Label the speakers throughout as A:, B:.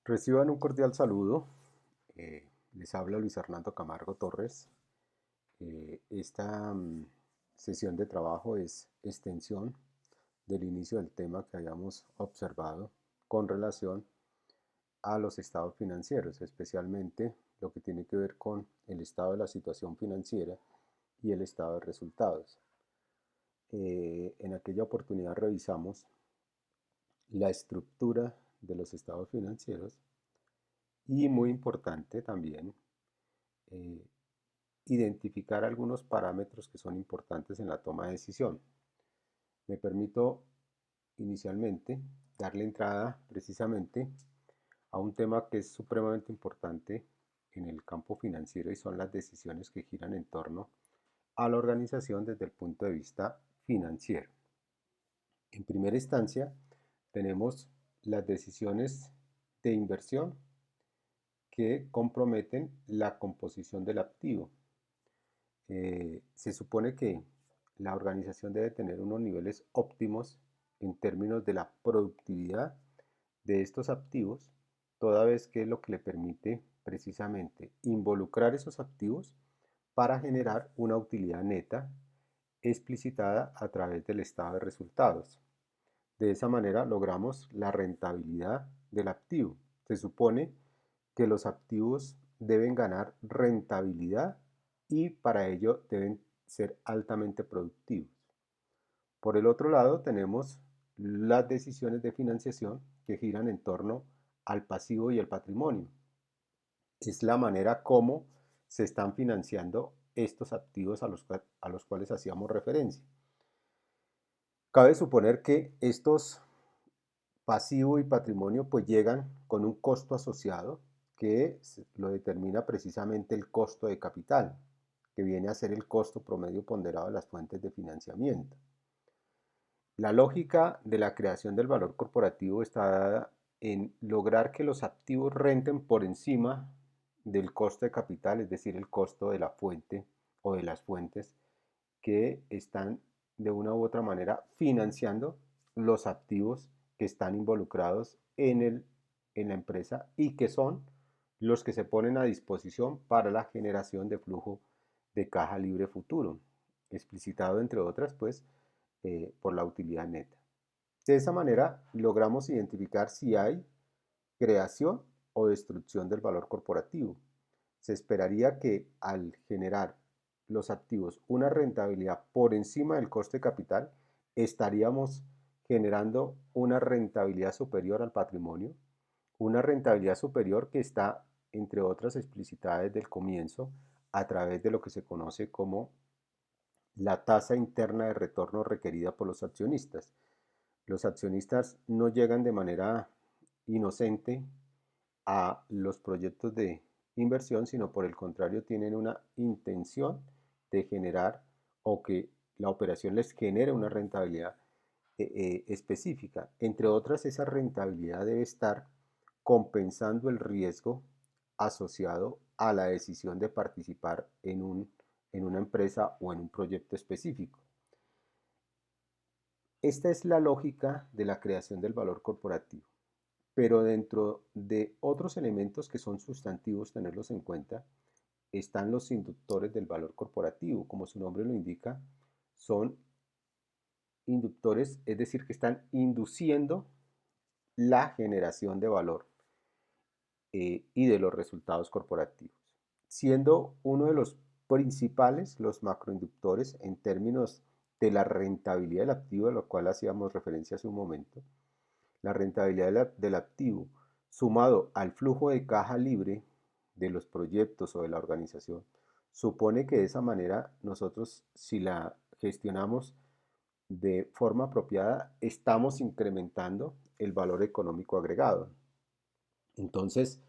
A: Reciban un cordial saludo. Les habla Luis Hernando Camargo Torres. Esta sesión de trabajo es extensión del inicio del tema que habíamos observado con relación a los estados financieros, especialmente lo que tiene que ver con el estado de la situación financiera y el estado de resultados. En aquella oportunidad revisamos la estructura de los estados financieros y muy importante también eh, identificar algunos parámetros que son importantes en la toma de decisión. Me permito inicialmente darle entrada precisamente a un tema que es supremamente importante en el campo financiero y son las decisiones que giran en torno a la organización desde el punto de vista financiero. En primera instancia, tenemos las decisiones de inversión que comprometen la composición del activo. Se supone que la organización debe tener unos niveles óptimos en términos de la productividad de estos activos, toda vez que es lo que le permite precisamente involucrar esos activos para generar una utilidad neta explicitada a través del estado de resultados. De esa manera logramos la rentabilidad del activo. Se supone que los activos deben ganar rentabilidad y para ello deben ser altamente productivos. Por el otro lado, tenemos las decisiones de financiación que giran en torno al pasivo y el patrimonio. Es la manera como se están financiando estos activos a los cuales hacíamos referencia. Cabe suponer que estos pasivo y patrimonio pues llegan con un costo asociado que lo determina precisamente el costo de capital, que viene a ser el costo promedio ponderado de las fuentes de financiamiento. La lógica de la creación del valor corporativo está dada en lograr que los activos renten por encima del costo de capital, es decir, el costo de la fuente o de las fuentes que están de una u otra manera financiando los activos que están involucrados en la empresa y que son los que se ponen a disposición para la generación de flujo de caja libre futuro, explicitado entre otras pues por la utilidad neta. De esa manera logramos identificar si hay creación o destrucción del valor corporativo. Se esperaría que al generar los activos una rentabilidad por encima del coste de capital, estaríamos generando una rentabilidad superior al patrimonio, una rentabilidad superior que está, entre otras, explicitada desde el comienzo a través de lo que se conoce como la tasa interna de retorno requerida por los accionistas. Los accionistas no llegan de manera inocente a los proyectos de inversión, sino por el contrario tienen una intención de generar o que la operación les genere una rentabilidad específica. Entre otras, esa rentabilidad debe estar compensando el riesgo asociado a la decisión de participar en una empresa o en un proyecto específico. Esta es la lógica de la creación del valor corporativo. Pero dentro de otros elementos que son sustantivos tenerlos en cuenta, están los inductores del valor corporativo. Como su nombre lo indica, son inductores, es decir, que están induciendo la generación de valor y de los resultados corporativos, siendo uno de los principales los macroinductores en términos de la rentabilidad del activo, a lo cual hacíamos referencia hace un momento. La rentabilidad del activo sumado al flujo de caja libre de los proyectos o de la organización supone que de esa manera nosotros, si la gestionamos de forma apropiada, estamos incrementando el valor económico agregado. Entonces,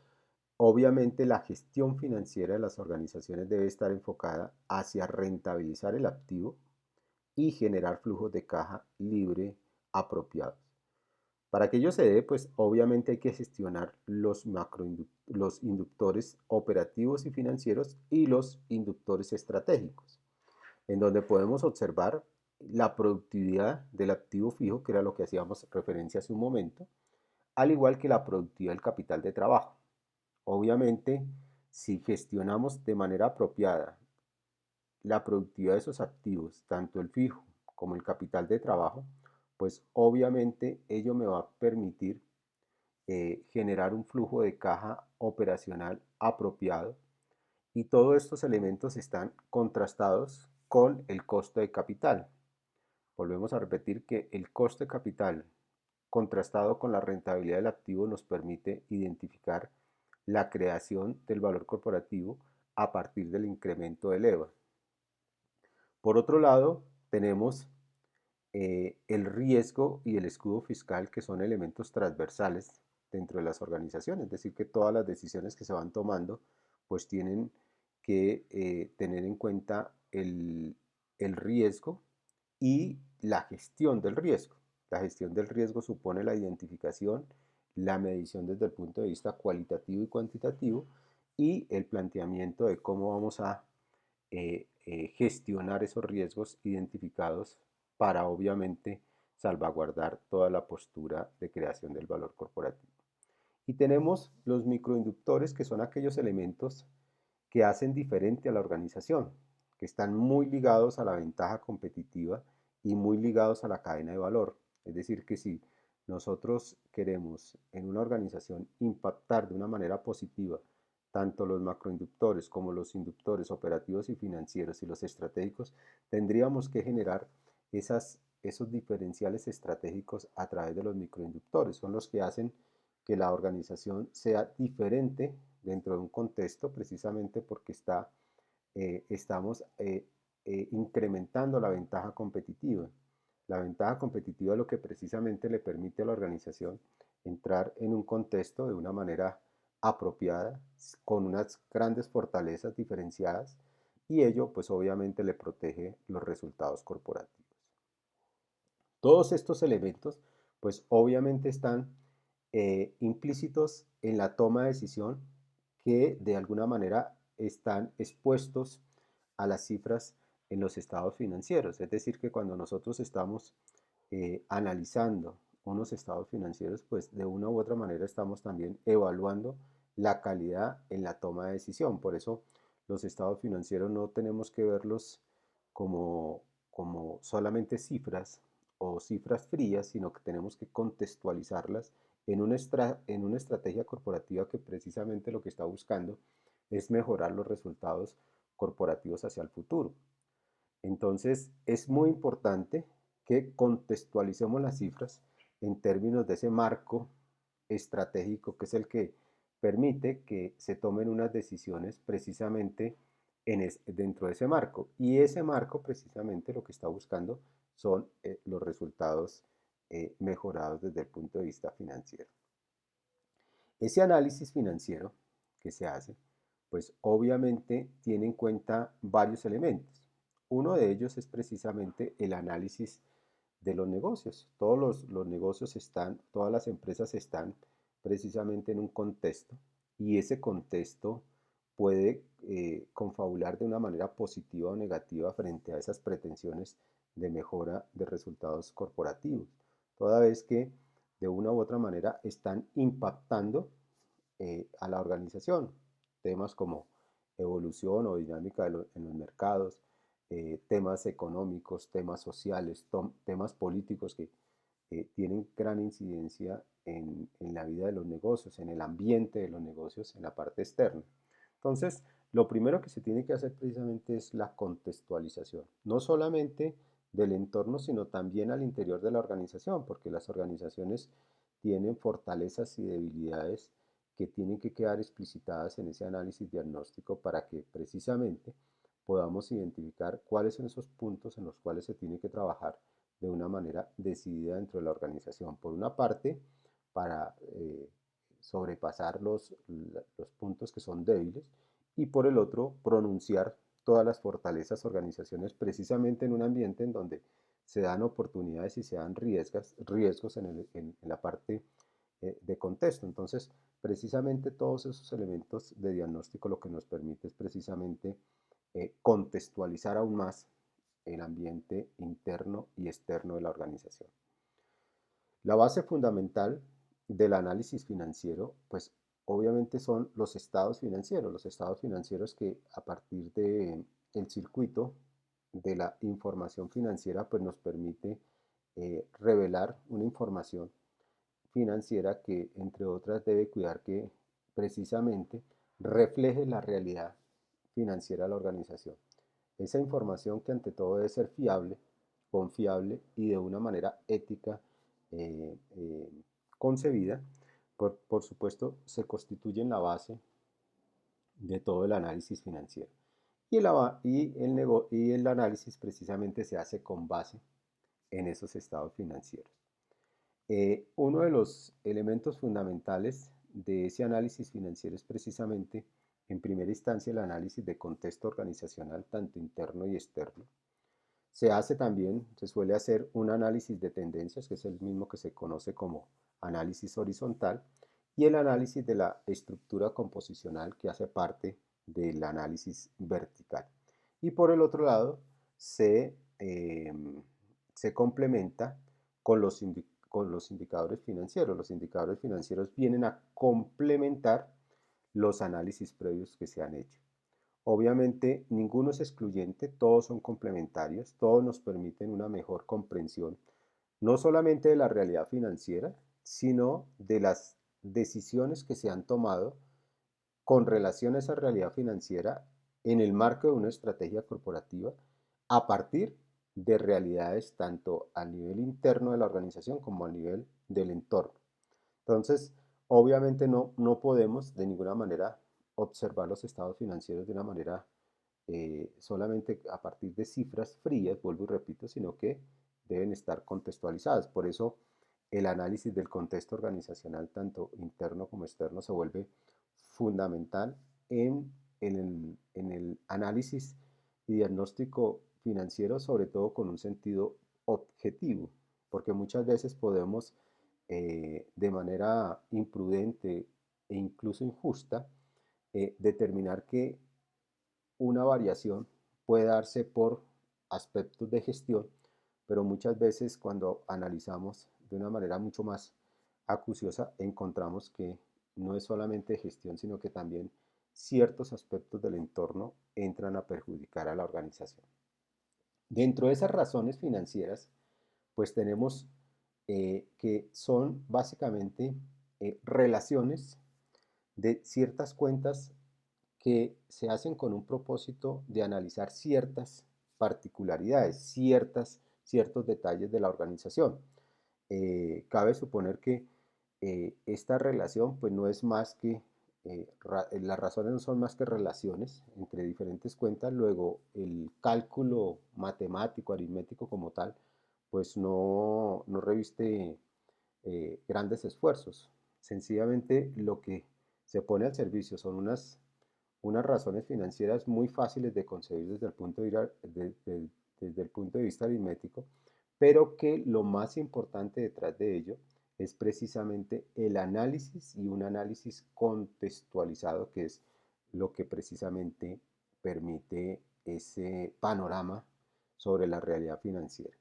A: obviamente la gestión financiera de las organizaciones debe estar enfocada hacia rentabilizar el activo y generar flujos de caja libre apropiados. Para que ello se dé, pues obviamente hay que gestionar los inductores operativos y financieros y los inductores estratégicos, en donde podemos observar la productividad del activo fijo, que era lo que hacíamos referencia hace un momento, al igual que la productividad del capital de trabajo. Obviamente, si gestionamos de manera apropiada la productividad de esos activos, tanto el fijo como el capital de trabajo, pues obviamente ello me va a permitir generar un flujo de caja operacional apropiado, y todos estos elementos están contrastados con el costo de capital. Volvemos a repetir que el costo de capital contrastado con la rentabilidad del activo nos permite identificar la creación del valor corporativo a partir del incremento del EVA. Por otro lado, tenemos el riesgo y el escudo fiscal, que son elementos transversales dentro de las organizaciones, es decir, que todas las decisiones que se van tomando pues tienen que tener en cuenta el riesgo y la gestión del riesgo. La gestión del riesgo supone la identificación, la medición desde el punto de vista cualitativo y cuantitativo, y el planteamiento de cómo vamos a gestionar esos riesgos identificados para obviamente salvaguardar toda la postura de creación del valor corporativo. Y tenemos los microinductores, que son aquellos elementos que hacen diferente a la organización, que están muy ligados a la ventaja competitiva y muy ligados a la cadena de valor. Es decir, que si nosotros queremos en una organización impactar de una manera positiva tanto los macroinductores como los inductores operativos y financieros y los estratégicos, tendríamos que generar esos diferenciales estratégicos a través de los microinductores. Son los que hacen que la organización sea diferente dentro de un contexto, precisamente porque estamos incrementando la ventaja competitiva. La ventaja competitiva es lo que precisamente le permite a la organización entrar en un contexto de una manera apropiada, con unas grandes fortalezas diferenciadas, y ello pues obviamente le protege los resultados corporativos. Todos estos elementos pues obviamente están implícitos en la toma de decisión, que de alguna manera están expuestos a las cifras en los estados financieros. Es decir, que cuando nosotros estamos analizando unos estados financieros, pues de una u otra manera estamos también evaluando la calidad en la toma de decisión. Por eso los estados financieros no tenemos que verlos como solamente cifras o cifras frías, sino que tenemos que contextualizarlas en una estrategia corporativa que precisamente lo que está buscando es mejorar los resultados corporativos hacia el futuro. Entonces, es muy importante que contextualicemos las cifras en términos de ese marco estratégico, que es el que permite que se tomen unas decisiones precisamente dentro de ese marco. Y ese marco precisamente lo que está buscando son los resultados mejorados desde el punto de vista financiero. Ese análisis financiero que se hace, pues obviamente tiene en cuenta varios elementos. Uno de ellos es precisamente el análisis de los negocios. Todos los negocios están, todas las empresas están precisamente en un contexto, y ese contexto puede confabular de una manera positiva o negativa frente a esas pretensiones de mejora de resultados corporativos, toda vez que de una u otra manera están impactando a la organización. Temas como evolución o dinámica en los mercados, temas económicos, temas sociales, temas políticos que tienen gran incidencia en la vida de los negocios, en el ambiente de los negocios, en la parte externa. Entonces, lo primero que se tiene que hacer precisamente es la contextualización, no solamente del entorno, sino también al interior de la organización, porque las organizaciones tienen fortalezas y debilidades que tienen que quedar explicitadas en ese análisis diagnóstico para que precisamente podamos identificar cuáles son esos puntos en los cuales se tiene que trabajar de una manera decidida dentro de la organización. Por una parte, para sobrepasar los puntos que son débiles, y por el otro, pronunciar todas las fortalezas organizaciones precisamente en un ambiente en donde se dan oportunidades y se dan riesgos en la parte de contexto. Entonces, precisamente todos esos elementos de diagnóstico lo que nos permite es precisamente contextualizar aún más el ambiente interno y externo de la organización. La base fundamental del análisis financiero, pues obviamente son los estados financieros que a partir de el circuito de la información financiera, pues nos permite revelar una información financiera que, entre otras, debe cuidar que precisamente refleje la realidad financiera de la organización. Esa información que ante todo debe ser fiable, confiable y de una manera ética eh, eh, concebida, por supuesto, se constituye en la base de todo el análisis financiero. Y el análisis precisamente se hace con base en esos estados financieros. Uno de los elementos fundamentales de ese análisis financiero es precisamente, en primera instancia, el análisis de contexto organizacional, tanto interno y externo. Se suele hacer un análisis de tendencias, que es el mismo que se conoce como análisis horizontal, y el análisis de la estructura composicional, que hace parte del análisis vertical. Y por el otro lado, se complementa con los indicadores financieros. Los indicadores financieros vienen a complementar los análisis previos que se han hecho. Obviamente ninguno es excluyente, todos son complementarios, todos nos permiten una mejor comprensión, no solamente de la realidad financiera, sino de las decisiones que se han tomado con relación a esa realidad financiera en el marco de una estrategia corporativa a partir de realidades tanto a nivel interno de la organización como a nivel del entorno. Entonces, obviamente no podemos de ninguna manera observar los estados financieros de una manera solamente a partir de cifras frías, vuelvo y repito, sino que deben estar contextualizadas. Por eso el análisis del contexto organizacional, tanto interno como externo, se vuelve fundamental en el análisis y diagnóstico financiero, sobre todo con un sentido objetivo, porque muchas veces podemos de manera imprudente e incluso injusta determinar que una variación puede darse por aspectos de gestión, pero muchas veces cuando analizamos de una manera mucho más acuciosa encontramos que no es solamente gestión, sino que también ciertos aspectos del entorno entran a perjudicar a la organización. Dentro de esas razones financieras, pues tenemos que son básicamente relaciones de ciertas cuentas que se hacen con un propósito de analizar ciertas particularidades, ciertos detalles de la organización. Cabe suponer que esta relación pues no es más que, las razones no son más que relaciones entre diferentes cuentas, luego el cálculo matemático, aritmético como tal, pues no reviste grandes esfuerzos. Sencillamente lo que se pone al servicio son unas razones financieras muy fáciles de concebir desde el punto de vista aritmético, pero que lo más importante detrás de ello es precisamente el análisis y un análisis contextualizado, que es lo que precisamente permite ese panorama sobre la realidad financiera.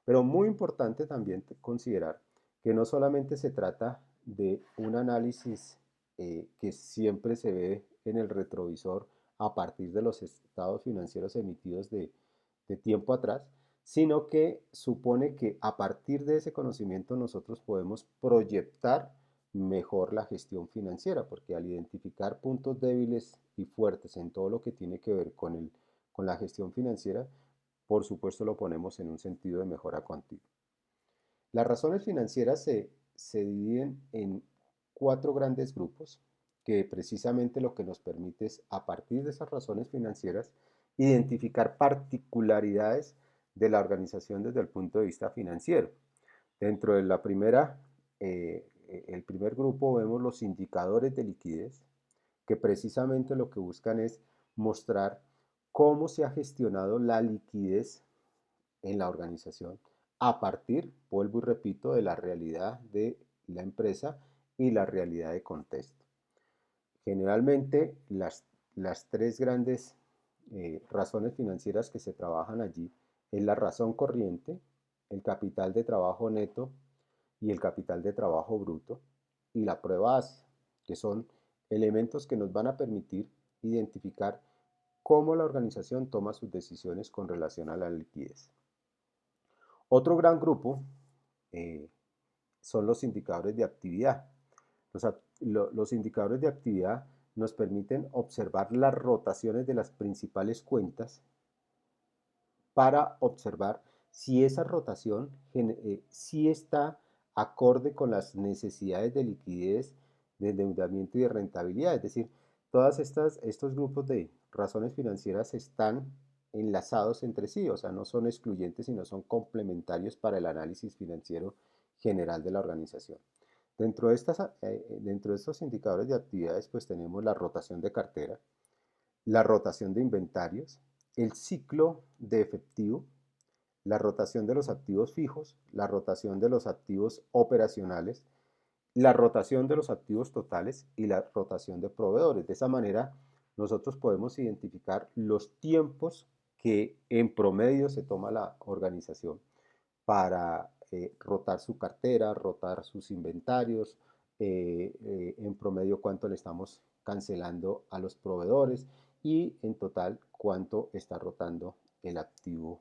A: Pero muy importante también considerar que no solamente se trata de un análisis que siempre se ve en el retrovisor a partir de los estados financieros emitidos de tiempo atrás, sino que supone que a partir de ese conocimiento nosotros podemos proyectar mejor la gestión financiera, porque al identificar puntos débiles y fuertes en todo lo que tiene que ver con la gestión financiera, por supuesto lo ponemos en un sentido de mejora continua. Las razones financieras se dividen en cuatro grandes grupos que precisamente lo que nos permite es, a partir de esas razones financieras, identificar particularidades de la organización desde el punto de vista financiero. Dentro de el primer grupo vemos los indicadores de liquidez, que precisamente lo que buscan es mostrar cómo se ha gestionado la liquidez en la organización a partir, vuelvo y repito, de la realidad de la empresa y la realidad de contexto. Generalmente las tres grandes razones financieras que se trabajan allí es la razón corriente, el capital de trabajo neto y el capital de trabajo bruto. y la prueba ácida, que son elementos que nos van a permitir identificar cómo la organización toma sus decisiones con relación a la liquidez. Otro gran grupo eh, son los indicadores de actividad. Los indicadores de actividad nos permiten observar las rotaciones de las principales cuentas para observar si esa rotación si está acorde con las necesidades de liquidez, de endeudamiento y de rentabilidad. Es decir, estos grupos de razones financieras están enlazados entre sí, o sea, no son excluyentes, sino son complementarios para el análisis financiero general de la organización. Dentro de estos indicadores de actividades, pues tenemos la rotación de cartera, la rotación de inventarios, el ciclo de efectivo, la rotación de los activos fijos, la rotación de los activos operacionales, la rotación de los activos totales y la rotación de proveedores. De esa manera, nosotros podemos identificar los tiempos que en promedio se toma la organización para rotar su cartera, rotar sus inventarios, en promedio cuánto le estamos cancelando a los proveedores y en total cuánto está rotando el activo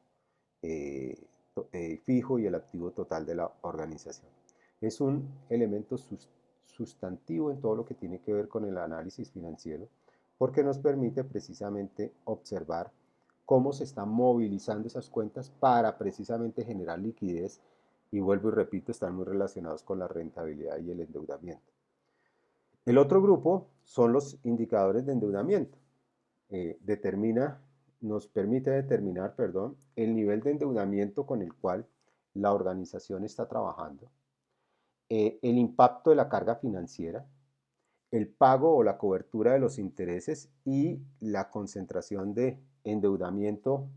A: fijo y el activo total de la organización. Es un elemento sustantivo en todo lo que tiene que ver con el análisis financiero porque nos permite precisamente observar cómo se están movilizando esas cuentas para precisamente generar liquidez y vuelvo y repito, están muy relacionados con la rentabilidad y el endeudamiento. El otro grupo son los indicadores de endeudamiento. Nos permite determinar, perdón, el nivel de endeudamiento con el cual la organización está trabajando, el impacto de la carga financiera, el pago o la cobertura de los intereses y la concentración de endeudamiento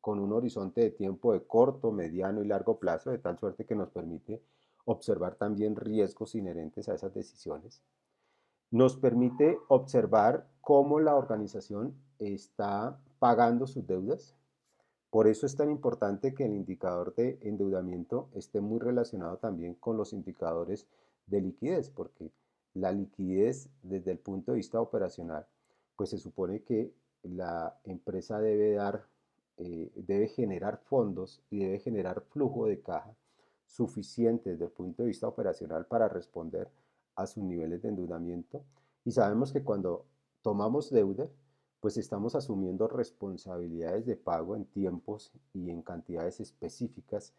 A: con un horizonte de tiempo de corto, mediano y largo plazo, de tal suerte que nos permite observar también riesgos inherentes a esas decisiones. Nos permite observar cómo la organización está pagando sus deudas. Por eso es tan importante que el indicador de endeudamiento esté muy relacionado también con los indicadores de liquidez, porque la liquidez desde el punto de vista operacional, pues se supone que la empresa debe generar fondos y debe generar flujo de caja suficiente desde el punto de vista operacional para responder a sus niveles de endeudamiento. Y sabemos que cuando tomamos deuda, pues estamos asumiendo responsabilidades de pago en tiempos y en cantidades específicas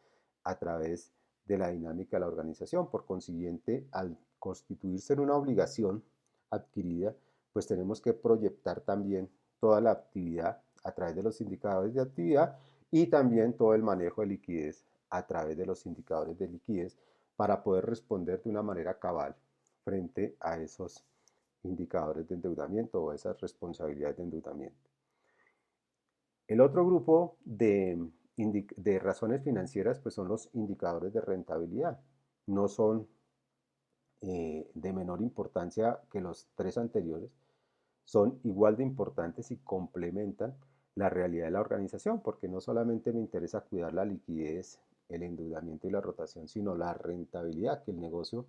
A: a través de la dinámica de la organización. Por consiguiente, al constituirse en una obligación adquirida, pues tenemos que proyectar también toda la actividad a través de los indicadores de actividad y también todo el manejo de liquidez a través de los indicadores de liquidez para poder responder de una manera cabal frente a esos indicadores de endeudamiento o esas responsabilidades de endeudamiento. El otro grupo de razones financieras pues son los indicadores de rentabilidad. No son de menor importancia que los tres anteriores, son igual de importantes y complementan la realidad de la organización, porque no solamente me interesa cuidar la liquidez, el endeudamiento y la rotación, sino la rentabilidad, que el negocio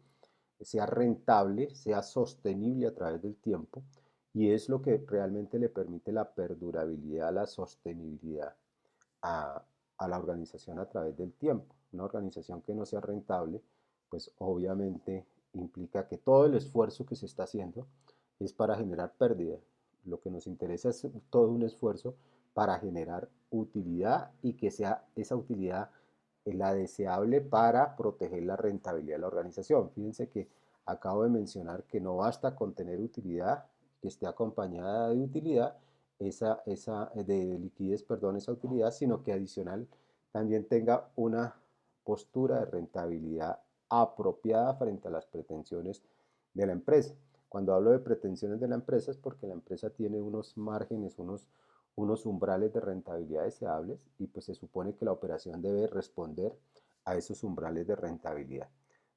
A: sea rentable, sea sostenible a través del tiempo, y es lo que realmente le permite la perdurabilidad, la sostenibilidad a, a la organización a través del tiempo. Una organización que no sea rentable, pues obviamente implica que todo el esfuerzo que se está haciendo es para generar pérdida. Lo que nos interesa es todo un esfuerzo para generar utilidad y que sea esa utilidad la deseable para proteger la rentabilidad de la organización. Fíjense que acabo de mencionar que no basta con tener utilidad, que esté acompañada de utilidad, de liquidez, perdón, esa utilidad, sino que adicional también tenga una postura de rentabilidad apropiada frente a las pretensiones de la empresa. Cuando hablo de pretensiones de la empresa es porque la empresa tiene unos márgenes, unos umbrales de rentabilidad deseables y pues se supone que la operación debe responder a esos umbrales de rentabilidad.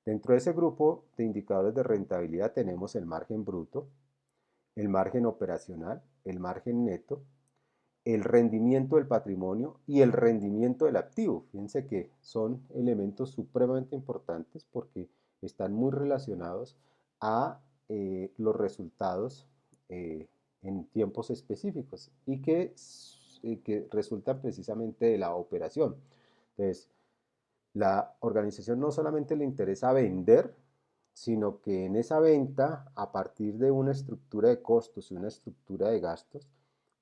A: Dentro de ese grupo de indicadores de rentabilidad tenemos el margen bruto, el margen operacional, el margen neto, el rendimiento del patrimonio y el rendimiento del activo. Fíjense que son elementos supremamente importantes porque están muy relacionados a los resultados en tiempos específicos y que resultan precisamente de la operación. Entonces, la organización no solamente le interesa vender, sino que en esa venta, a partir de una estructura de costos y una estructura de gastos,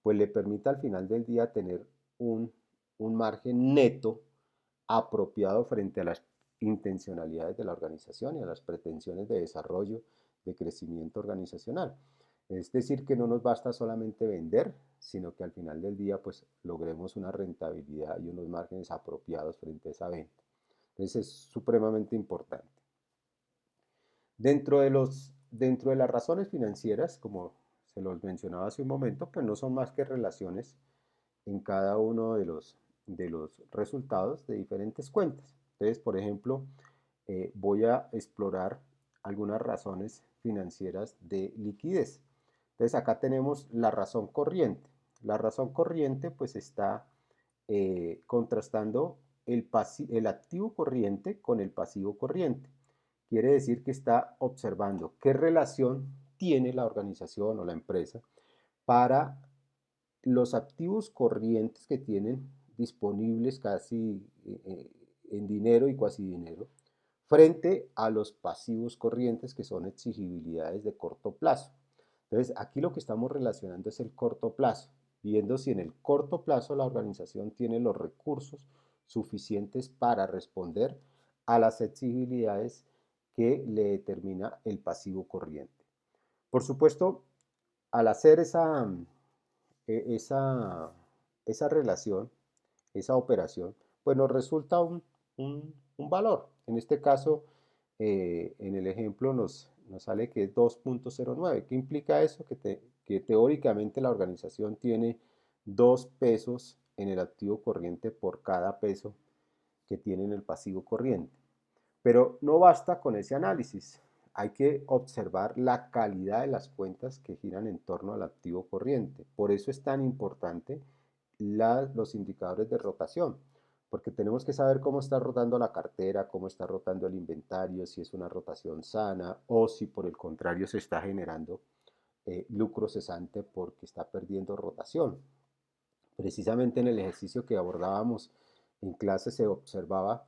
A: pues le permita al final del día tener un margen neto apropiado frente a las intencionalidades de la organización y a las pretensiones de desarrollo, de crecimiento organizacional. Es decir, que no nos basta solamente vender, sino que al final del día pues logremos una rentabilidad y unos márgenes apropiados frente a esa venta. Entonces es supremamente importante. Dentro de las razones financieras, como se los mencionaba hace un momento, pues no son más que relaciones en cada uno de los resultados de diferentes cuentas. Entonces, por ejemplo, voy a explorar algunas razones financieras de liquidez. Entonces, acá tenemos la razón corriente. La razón corriente pues está contrastando el activo corriente con el pasivo corriente. Quiere decir que está observando qué relación tiene la organización o la empresa para los activos corrientes que tienen disponibles casi en dinero y cuasi dinero frente a los pasivos corrientes que son exigibilidades de corto plazo. Entonces, aquí lo que estamos relacionando es el corto plazo, viendo si en el corto plazo la organización tiene los recursos suficientes para responder a las exigibilidades que le determina el pasivo corriente. Por supuesto, al hacer esa, esa relación, esa operación, pues nos resulta un valor. En este caso, en el ejemplo nos sale que es 2.09. ¿Qué implica eso? Que teóricamente la organización tiene 2 pesos en el activo corriente por cada peso que tiene en el pasivo corriente. Pero no basta con ese análisis. Hay que observar la calidad de las cuentas que giran en torno al activo corriente. Por eso es tan importante los indicadores de rotación, porque tenemos que saber cómo está rotando la cartera, cómo está rotando el inventario, si es una rotación sana o si por el contrario se está generando lucro cesante porque está perdiendo rotación. Precisamente en el ejercicio que abordábamos en clase se observaba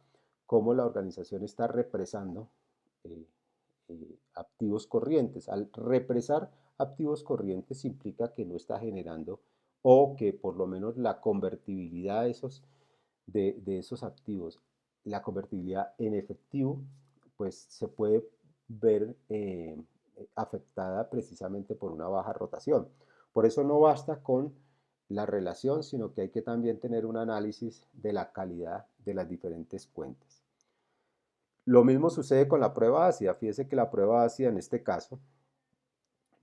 A: cómo la organización está represando eh, activos corrientes. Al represar activos corrientes implica que no está generando o que por lo menos la convertibilidad de esos activos, la convertibilidad en efectivo, pues se puede ver afectada precisamente por una baja rotación. Por eso no basta con la relación, sino que hay que también tener un análisis de la calidad de las diferentes cuentas. Lo mismo sucede con la prueba ácida. Fíjese que la prueba ácida en este caso,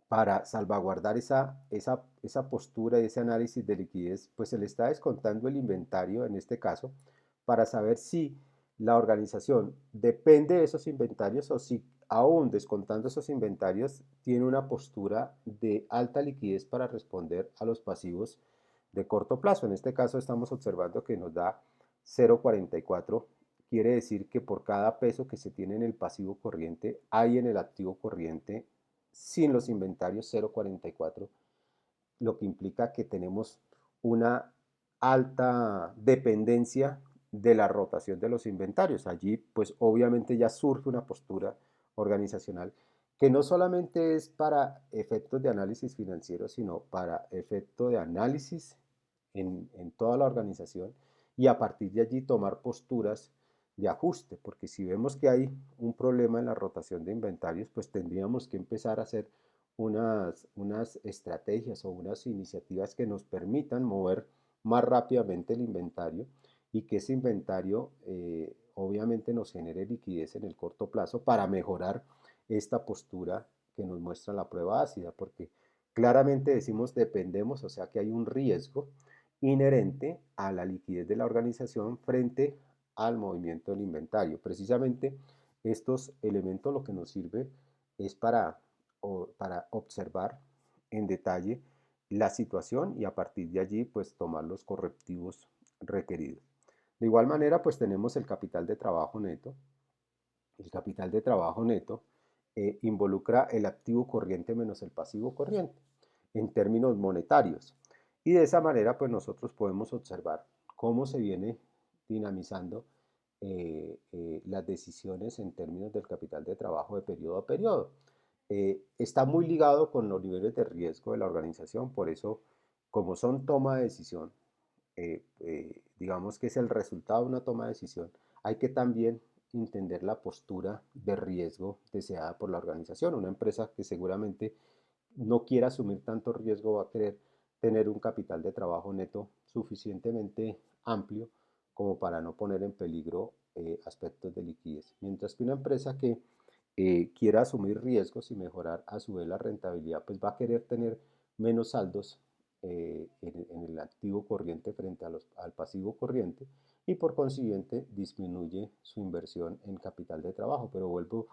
A: para salvaguardar esa postura y ese análisis de liquidez, pues se le está descontando el inventario en este caso para saber si la organización depende de esos inventarios o si aún descontando esos inventarios tiene una postura de alta liquidez para responder a los pasivos de corto plazo. En este caso estamos observando que nos da 0,44. Quiere decir que por cada peso que se tiene en el pasivo corriente hay en el activo corriente sin los inventarios 0,44, lo que implica que tenemos una alta dependencia de la rotación de los inventarios. Allí pues obviamente ya surge una postura organizacional que no solamente es para efectos de análisis financiero, sino para efecto de análisis en toda la organización y a partir de allí tomar posturas de ajuste, porque si vemos que hay un problema en la rotación de inventarios, pues tendríamos que empezar a hacer unas estrategias o unas iniciativas que nos permitan mover más rápidamente el inventario y que ese inventario obviamente nos genere liquidez en el corto plazo para mejorar esta postura que nos muestra la prueba ácida, porque claramente decimos dependemos, o sea que hay un riesgo inherente a la liquidez de la organización frente al movimiento del inventario. Precisamente estos elementos lo que nos sirve es para observar en detalle la situación y a partir de allí pues tomar los correctivos requeridos. De igual manera pues tenemos el capital de trabajo neto. El capital de trabajo neto involucra el activo corriente menos el pasivo corriente en términos monetarios. Y de esa manera, pues nosotros podemos observar cómo se viene dinamizando las decisiones en términos del capital de trabajo de periodo a periodo. Está muy ligado con los niveles de riesgo de la organización, por eso, como son toma de decisión, digamos que es el resultado de una toma de decisión, hay que también entender la postura de riesgo deseada por la organización. Una empresa que seguramente no quiera asumir tanto riesgo va a querer tener un capital de trabajo neto suficientemente amplio como para no poner en peligro aspectos de liquidez. Mientras que una empresa que quiera asumir riesgos y mejorar a su vez la rentabilidad, pues va a querer tener menos saldos en el activo corriente frente al pasivo corriente y por consiguiente disminuye su inversión en capital de trabajo. Pero vuelvo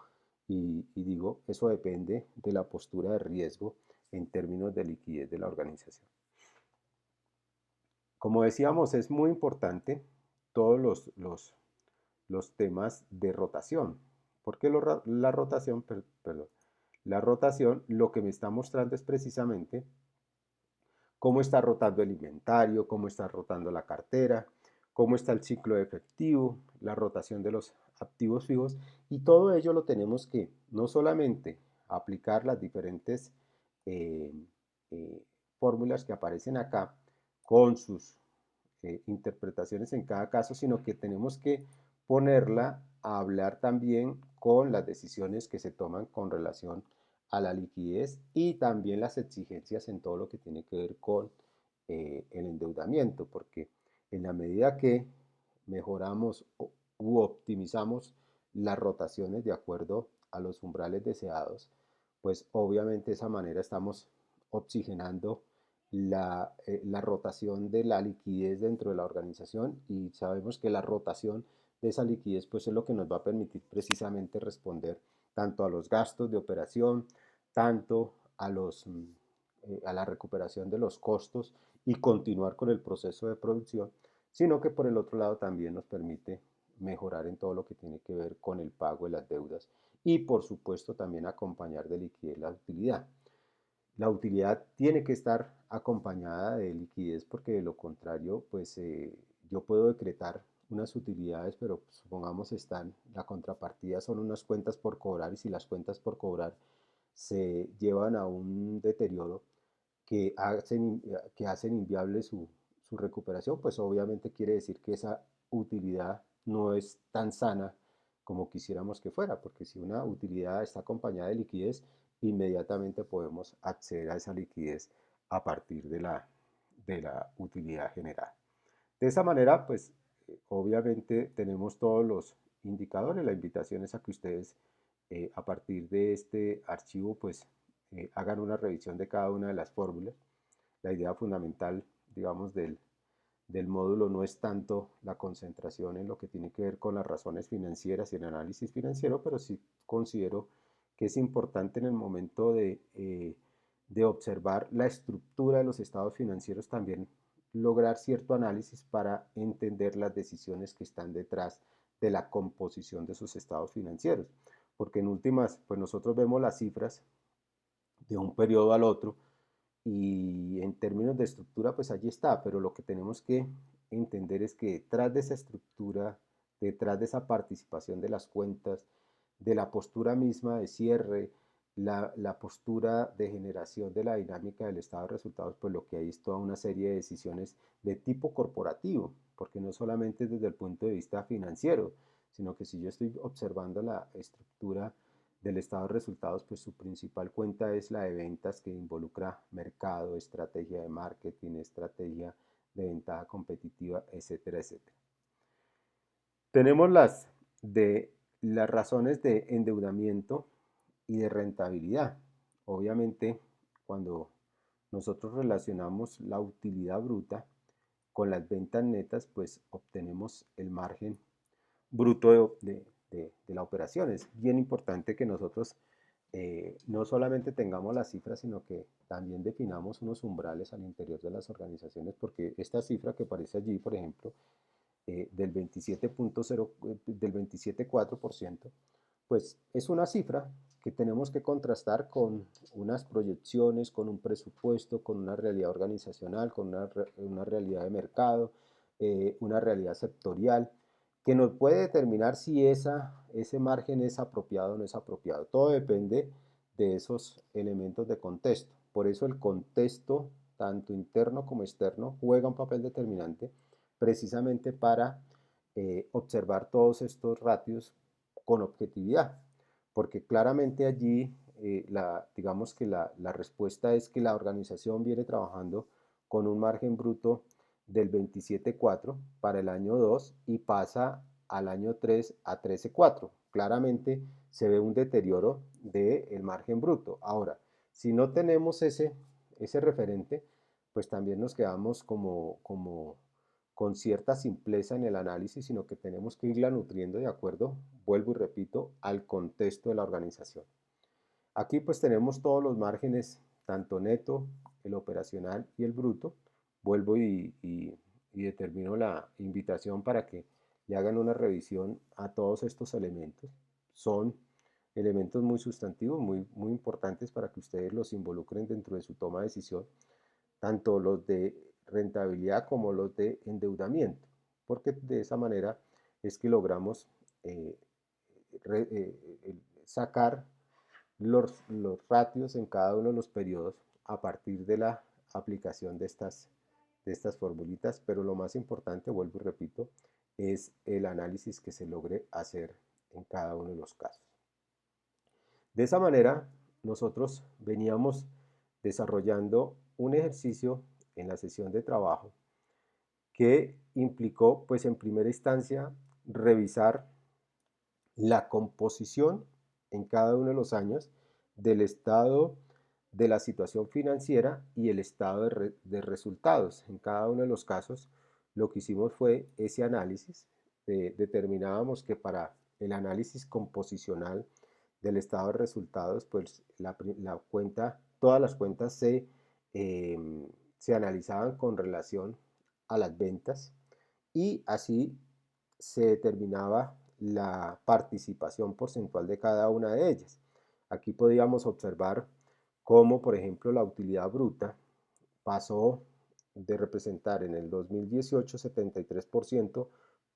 A: y digo, eso depende de la postura de riesgo en términos de liquidez de la organización. Como decíamos, es muy importante todos los temas de rotación, porque la rotación, perdón, la rotación lo que me está mostrando es precisamente cómo está rotando el inventario, cómo está rotando la cartera, cómo está el ciclo de efectivo, la rotación de los activos fijos, y todo ello lo tenemos que no solamente aplicar las diferentes eh, eh, fórmulas que aparecen acá con sus interpretaciones en cada caso, sino que tenemos que ponerla a hablar también con las decisiones que se toman con relación a la liquidez y también las exigencias en todo lo que tiene que ver con el endeudamiento, porque en la medida que mejoramos u optimizamos las rotaciones de acuerdo a los umbrales deseados, pues obviamente de esa manera estamos oxigenando la rotación de la liquidez dentro de la organización y sabemos que la rotación de esa liquidez pues es lo que nos va a permitir precisamente responder tanto a los gastos de operación, tanto a la recuperación de los costos y continuar con el proceso de producción, sino que por el otro lado también nos permite mejorar en todo lo que tiene que ver con el pago de las deudas y por supuesto también acompañar de liquidez la utilidad. La utilidad tiene que estar acompañada de liquidez porque de lo contrario, pues yo puedo decretar unas utilidades, pero supongamos la contrapartida son unas cuentas por cobrar y si las cuentas por cobrar se llevan a un deterioro que hacen inviable su recuperación, pues obviamente quiere decir que esa utilidad no es tan sana como quisiéramos que fuera, porque si una utilidad está acompañada de liquidez, inmediatamente podemos acceder a esa liquidez a partir de la utilidad generada. De esa manera, pues obviamente tenemos todos los indicadores. La invitación es a que ustedes a partir de este archivo pues hagan una revisión de cada una de las fórmulas. La idea fundamental, digamos, del módulo no es tanto la concentración en lo que tiene que ver con las razones financieras y el análisis financiero, pero sí considero que es importante en el momento de observar la estructura de los estados financieros también lograr cierto análisis para entender las decisiones que están detrás de la composición de sus estados financieros. Porque en últimas, pues nosotros vemos las cifras de un periodo al otro y en términos de estructura, pues allí está, pero lo que tenemos que entender es que detrás de esa estructura, detrás de esa participación de las cuentas, de la postura misma de cierre, la postura de generación de la dinámica del estado de resultados, pues lo que hay es toda una serie de decisiones de tipo corporativo, porque no solamente desde el punto de vista financiero, sino que si yo estoy observando la estructura del estado de resultados, pues su principal cuenta es la de ventas que involucra mercado, estrategia de marketing, estrategia de ventaja competitiva, etcétera, etcétera. Tenemos las razones de endeudamiento y de rentabilidad. Obviamente, cuando nosotros relacionamos la utilidad bruta con las ventas netas, pues obtenemos el margen bruto de la operación. Es bien importante que nosotros no solamente tengamos las cifras, sino que también definamos unos umbrales al interior de las organizaciones, porque esta cifra que aparece allí, por ejemplo, del 27.0, del 27.4%, pues es una cifra, que tenemos que contrastar con unas proyecciones, con un presupuesto, con una realidad organizacional, con una realidad de mercado, una realidad sectorial, que nos puede determinar si ese margen es apropiado o no es apropiado. Todo depende de esos elementos de contexto. Por eso el contexto, tanto interno como externo, juega un papel determinante precisamente para observar todos estos ratios con objetividad, porque claramente allí digamos que la respuesta es que la organización viene trabajando con un margen bruto del 27,4 para el año 2 y pasa al año 3 a 13,4. Claramente se ve un deterioro del margen bruto. Ahora, si no tenemos ese referente, pues también nos quedamos como con cierta simpleza en el análisis, sino que tenemos que irla nutriendo de acuerdo, vuelvo y repito, al contexto de la organización. Aquí pues tenemos todos los márgenes, tanto neto, el operacional y el bruto. Vuelvo y determino la invitación para que le hagan una revisión a todos estos elementos. Son elementos muy sustantivos, muy importantes para que ustedes los involucren dentro de su toma de decisión, tanto los de rentabilidad como los de endeudamiento, porque de esa manera es que logramos eh, sacar los ratios en cada uno de los periodos a partir de la aplicación de estas formulitas, pero lo más importante, vuelvo y repito, es el análisis que se logre hacer en cada uno de los casos. De esa manera, nosotros veníamos desarrollando un ejercicio en la sesión de trabajo que implicó, pues en primera instancia, revisar la composición en cada uno de los años del estado de la situación financiera y el estado de resultados. En cada uno de los casos, lo que hicimos fue ese análisis. Determinábamos que para el análisis composicional del estado de resultados, pues todas las cuentas se analizaban con relación a las ventas y así se determinaba la participación porcentual de cada una de ellas. Aquí podíamos observar cómo, por ejemplo, la utilidad bruta pasó de representar en el 2018 73%,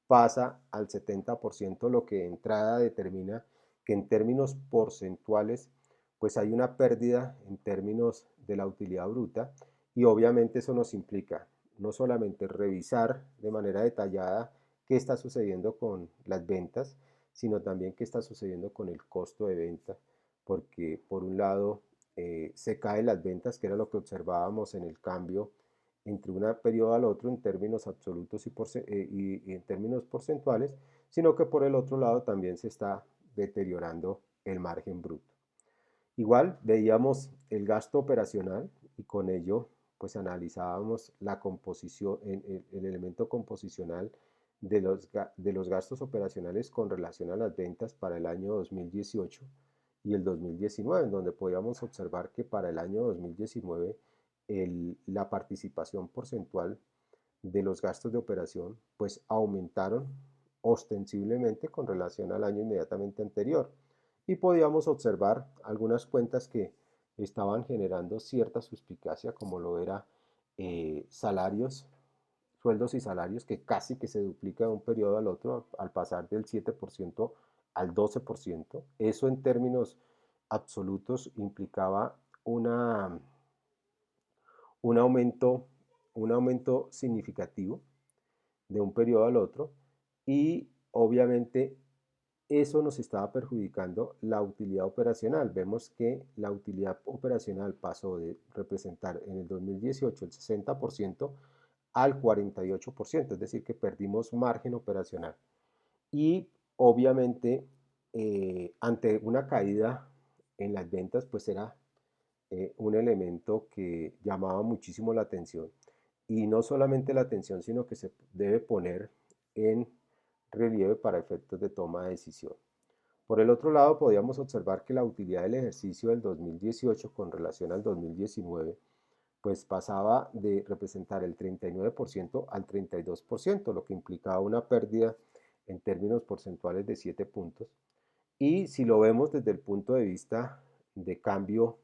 A: pasa al 70%, lo que de entrada determina que en términos porcentuales pues hay una pérdida en términos de la utilidad bruta y obviamente eso nos implica no solamente revisar de manera detallada qué está sucediendo con las ventas, sino también qué está sucediendo con el costo de venta, porque por un lado se caen las ventas, que era lo que observábamos en el cambio entre un periodo al otro en términos absolutos y en términos porcentuales, sino que por el otro lado también se está deteriorando el margen bruto. Igual veíamos el gasto operacional y con ello pues analizábamos la composición, el elemento composicional de los gastos operacionales con relación a las ventas para el año 2018 y el 2019, en donde podíamos observar que para el año 2019 la participación porcentual de los gastos de operación pues aumentaron ostensiblemente con relación al año inmediatamente anterior y podíamos observar algunas cuentas que estaban generando cierta suspicacia como lo era salarios, sueldos y salarios que casi que se duplica de un periodo al otro al pasar del 7% al 12%. Eso en términos absolutos implicaba un aumento, un aumento significativo de un periodo al otro y obviamente eso nos estaba perjudicando la utilidad operacional. Vemos que la utilidad operacional pasó de representar en el 2018 el 60% al 48%, es decir, que perdimos margen operacional. Y obviamente ante una caída en las ventas, pues era un elemento que llamaba muchísimo la atención. Y no solamente la atención, sino que se debe poner en relieve para efectos de toma de decisión. Por el otro lado, podíamos observar que la utilidad del ejercicio del 2018 con relación al 2019, pues pasaba de representar el 39% al 32%, lo que implicaba una pérdida en términos porcentuales de 7 puntos. Y si lo vemos desde el punto de vista de cambio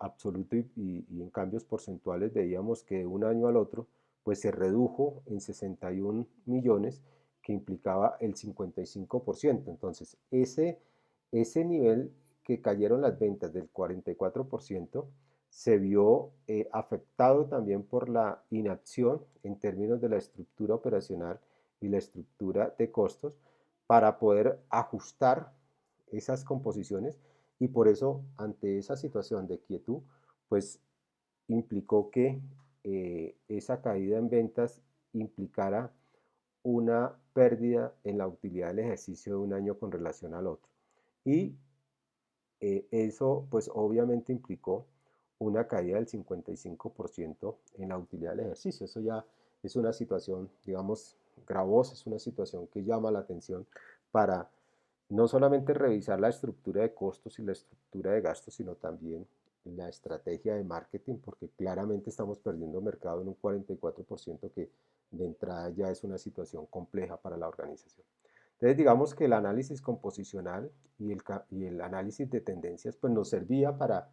A: absoluto y en cambios porcentuales, veíamos que de un año al otro pues se redujo en 61 millones, que implicaba el 55%. Entonces, ese nivel que cayeron las ventas del 44% se vio afectado también por la inacción en términos de la estructura operacional y la estructura de costos para poder ajustar esas composiciones, y por eso ante esa situación de quietud pues implicó que esa caída en ventas implicara una pérdida en la utilidad del ejercicio de un año con relación al otro. Y eso pues obviamente implicó una caída del 55% en la utilidad del ejercicio. Eso ya es una situación, digamos, gravosa, es una situación que llama la atención para no solamente revisar la estructura de costos y la estructura de gastos, sino también la estrategia de marketing, porque claramente estamos perdiendo mercado en un 44%, que de entrada ya es una situación compleja para la organización. Entonces, digamos que el análisis composicional y el análisis de tendencias pues nos servía para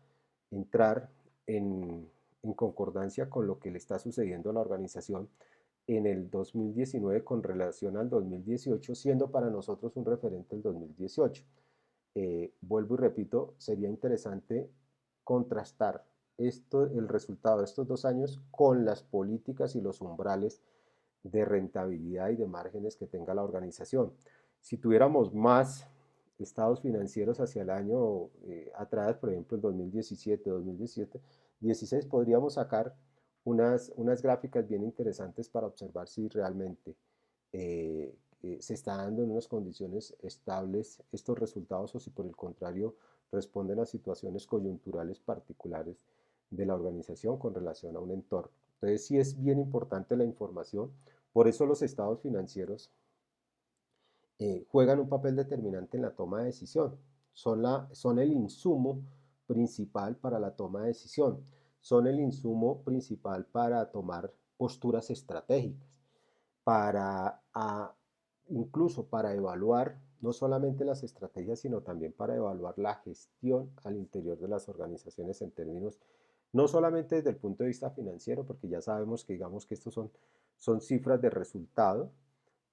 A: entrar en concordancia con lo que le está sucediendo a la organización en el 2019 con relación al 2018, siendo para nosotros un referente el 2018. Vuelvo y repito, sería interesante contrastar el resultado de estos 2 años con las políticas y los umbrales de rentabilidad y de márgenes que tenga la organización. Si tuviéramos más estados financieros hacia el año atrás, por ejemplo el 2017, 2017, 16, podríamos sacar unas gráficas bien interesantes para observar si realmente se está dando en unas condiciones estables estos resultados, o si por el contrario responden a situaciones coyunturales particulares de la organización con relación a un entorno. Entonces sí es bien importante la información, por eso los estados financieros juegan un papel determinante en la toma de decisión. Son el insumo principal para la toma de decisión, son el insumo principal para tomar posturas estratégicas, para incluso para evaluar no solamente las estrategias, sino también para evaluar la gestión al interior de las organizaciones en términos, no solamente desde el punto de vista financiero, porque ya sabemos que digamos que estos son cifras de resultado,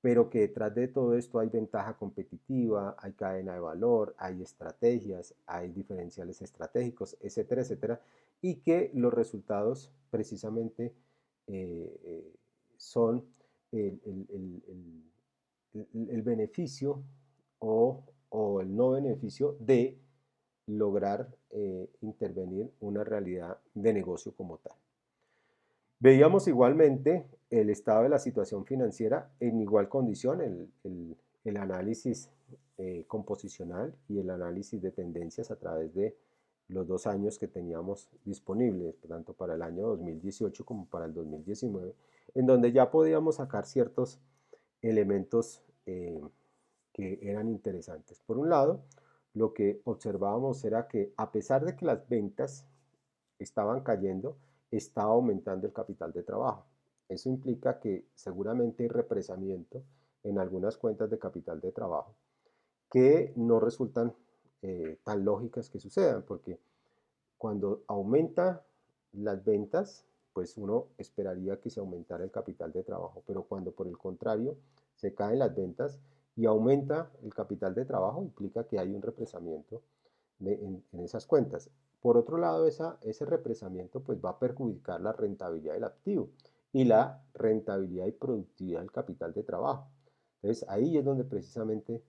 A: pero que detrás de todo esto hay ventaja competitiva, hay cadena de valor, hay estrategias, hay diferenciales estratégicos, etcétera, etcétera, y que los resultados precisamente son el, el, el beneficio o el no beneficio de lograr intervenir una realidad de negocio como tal. Veíamos igualmente el estado de la situación financiera en igual condición, el análisis composicional y el análisis de tendencias a través de los 2 años que teníamos disponibles, tanto para el año 2018 como para el 2019, en donde ya podíamos sacar ciertos elementos que eran interesantes. Por un lado, lo que observábamos era que a pesar de que las ventas estaban cayendo, estaba aumentando el capital de trabajo. Eso implica que seguramente hay represamiento en algunas cuentas de capital de trabajo que no resultan tan lógicas que sucedan, porque cuando aumenta las ventas, pues uno esperaría que se aumentara el capital de trabajo, pero cuando por el contrario se caen las ventas y aumenta el capital de trabajo, implica que hay un represamiento en esas cuentas. Por otro lado, ese represamiento pues va a perjudicar la rentabilidad del activo y la rentabilidad y productividad del capital de trabajo. Entonces ahí es donde precisamente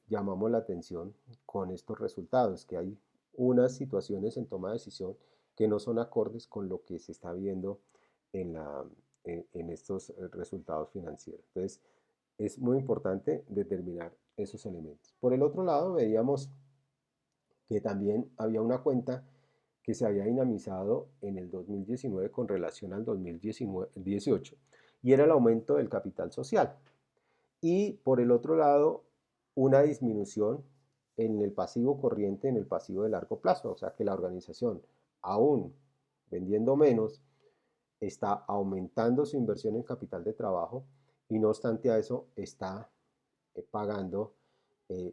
A: llamamos la atención con estos resultados, que hay unas situaciones en toma de decisión que no son acordes con lo que se está viendo en, en estos resultados financieros. Entonces es muy importante determinar esos elementos. Por el otro lado, veíamos que también había una cuenta que se había dinamizado en el 2019 con relación al 2018, y era el aumento del capital social. Y por el otro lado, una disminución en el pasivo corriente, en el pasivo de largo plazo, o sea que la organización, aún vendiendo menos, está aumentando su inversión en capital de trabajo, y no obstante a eso está pagando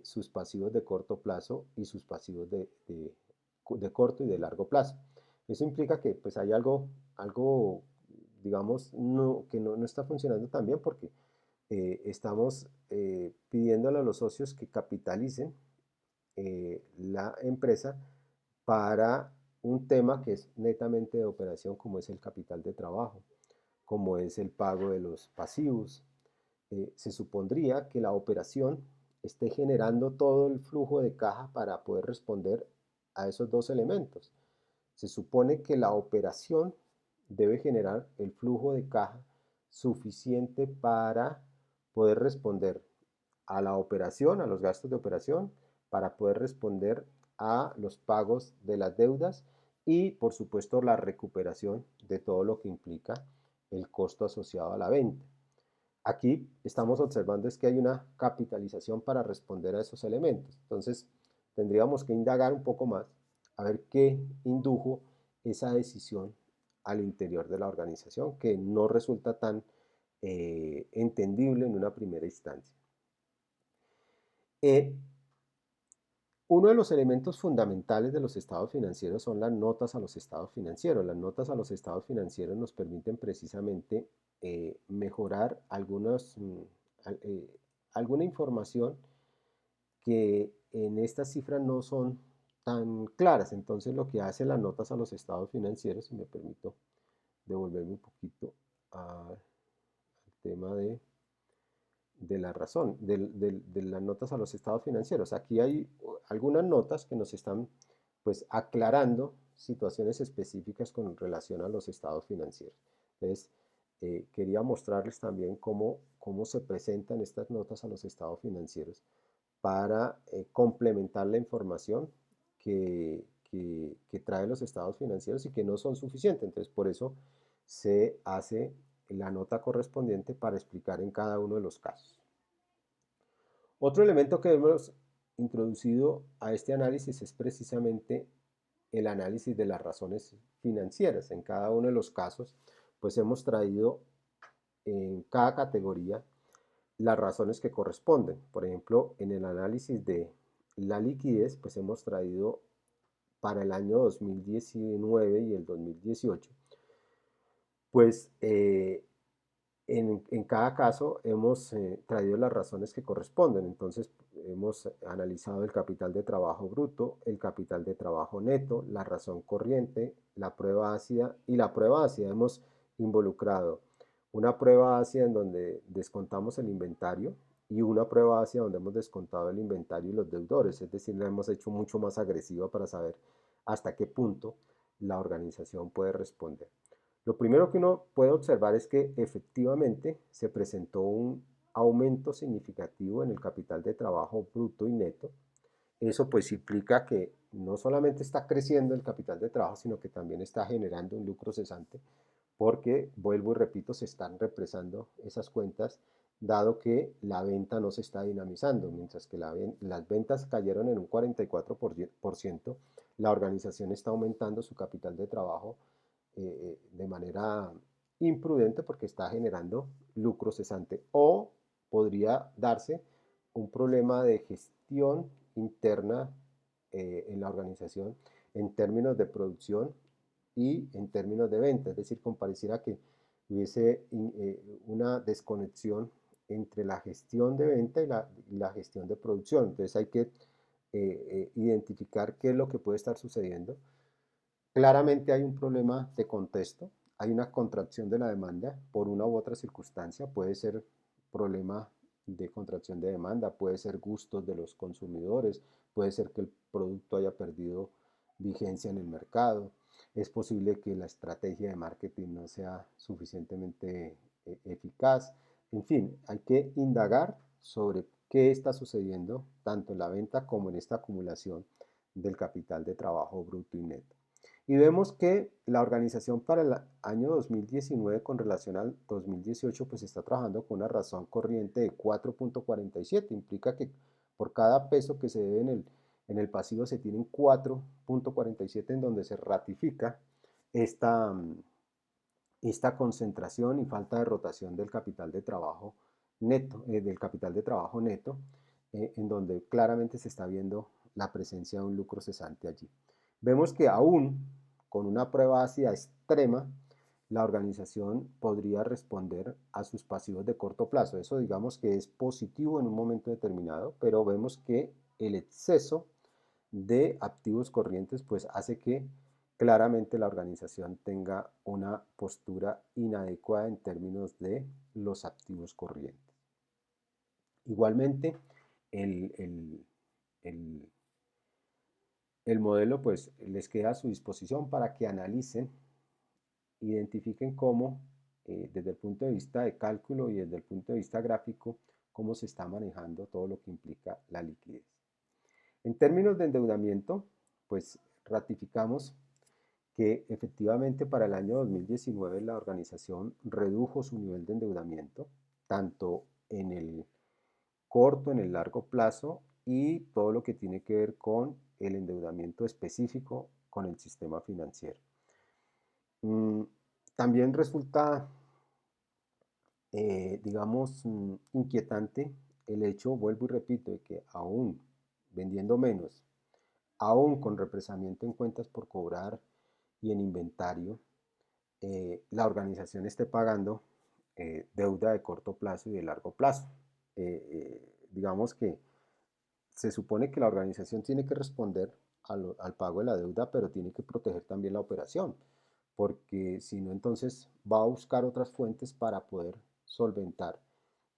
A: sus pasivos de corto plazo y sus pasivos de corto y de largo plazo. Eso implica que pues hay algo digamos, que no está funcionando tan bien porque estamos pidiéndole a los socios que capitalicen la empresa para un tema que es netamente de operación, como es el capital de trabajo, como es el pago de los pasivos. Se supondría que la operación esté generando todo el flujo de caja para poder responder a esos dos elementos. Se supone que la operación debe generar el flujo de caja suficiente para poder responder a la operación, a los gastos de operación, para poder responder a los pagos de las deudas y, por supuesto, la recuperación de todo lo que implica el costo asociado a la venta. Aquí estamos observando es que hay una capitalización para responder a esos elementos. Entonces, tendríamos que indagar un poco más a ver qué indujo esa decisión al interior de la organización que no resulta tan entendible en una primera instancia. Eh, Uno de los elementos fundamentales de los estados financieros son las notas a los estados financieros. Las notas a los estados financieros nos permiten precisamente mejorar alguna información que en estas cifras no son tan claras. Entonces lo que hace las notas a los estados financieros, si me permito devolverme un poquito al tema de la razón, de las notas a los estados financieros. Aquí hay algunas notas que nos están pues aclarando situaciones específicas con relación a los estados financieros. Entonces, quería mostrarles también cómo se presentan estas notas a los estados financieros para complementar la información que trae los estados financieros y que no son suficientes. Entonces, por eso se hace la nota correspondiente para explicar en cada uno de los casos. Otro elemento que hemos introducido a este análisis es precisamente el análisis de las razones financieras. En cada uno de los casos, pues hemos traído en cada categoría las razones que corresponden. Por ejemplo, en el análisis de la liquidez, pues hemos traído para el año 2019 y el 2018, pues en cada caso hemos traído las razones que corresponden. Entonces hemos analizado el capital de trabajo bruto, el capital de trabajo neto, la razón corriente, la prueba ácida y la prueba ácida. Hemos involucrado una prueba ácida en donde descontamos el inventario y una prueba ácida donde hemos descontado el inventario y los deudores. Es decir, la hemos hecho mucho más agresiva para saber hasta qué punto la organización puede responder. Lo primero que uno puede observar es que efectivamente se presentó un aumento significativo en el capital de trabajo bruto y neto. Eso pues implica que no solamente está creciendo el capital de trabajo, sino que también está generando un lucro cesante, porque, vuelvo y repito, se están represando esas cuentas, dado que la venta no se está dinamizando, mientras que las ventas cayeron en un 44%, la organización está aumentando su capital de trabajo de manera imprudente porque está generando lucro cesante o podría darse un problema de gestión interna en la organización en términos de producción y en términos de venta, es decir, pareciera que hubiese una desconexión entre la gestión de venta y la gestión de producción. Entonces hay que identificar qué es lo que puede estar sucediendo. Claramente hay un problema de contexto, hay una contracción de la demanda por una u otra circunstancia, puede ser problema de contracción de demanda, puede ser gustos de los consumidores, puede ser que el producto haya perdido vigencia en el mercado, es posible que la estrategia de marketing no sea suficientemente eficaz, en fin, hay que indagar sobre qué está sucediendo tanto en la venta como en esta acumulación del capital de trabajo bruto y neto. Y vemos que la organización para el año 2019 con relación al 2018 pues está trabajando con una razón corriente de 4.47. Implica que por cada peso que se debe en el pasivo se tienen 4.47 en donde se ratifica esta, esta concentración y falta de rotación del capital de trabajo neto, en donde claramente se está viendo la presencia de un lucro cesante allí. Vemos que aún con una prueba ácida extrema, la organización podría responder a sus pasivos de corto plazo. Eso digamos que es positivo en un momento determinado, pero vemos que el exceso de activos corrientes pues hace que claramente la organización tenga una postura inadecuada en términos de los activos corrientes. Igualmente, el, el, el, el modelo pues les queda a su disposición para que analicen, identifiquen cómo, desde el punto de vista de cálculo y desde el punto de vista gráfico, cómo se está manejando todo lo que implica la liquidez. En términos de endeudamiento, pues ratificamos que efectivamente para el año 2019 la organización redujo su nivel de endeudamiento, tanto en el corto, en el largo plazo y todo lo que tiene que ver con el endeudamiento específico con el sistema financiero. También resulta, digamos, inquietante el hecho, vuelvo y repito, de que aún vendiendo menos, aún con represamiento en cuentas por cobrar y en inventario, la organización esté pagando deuda de corto plazo y de largo plazo. Digamos que se supone que la organización tiene que responder al pago de la deuda, pero tiene que proteger también la operación, porque si no, entonces va a buscar otras fuentes para poder solventar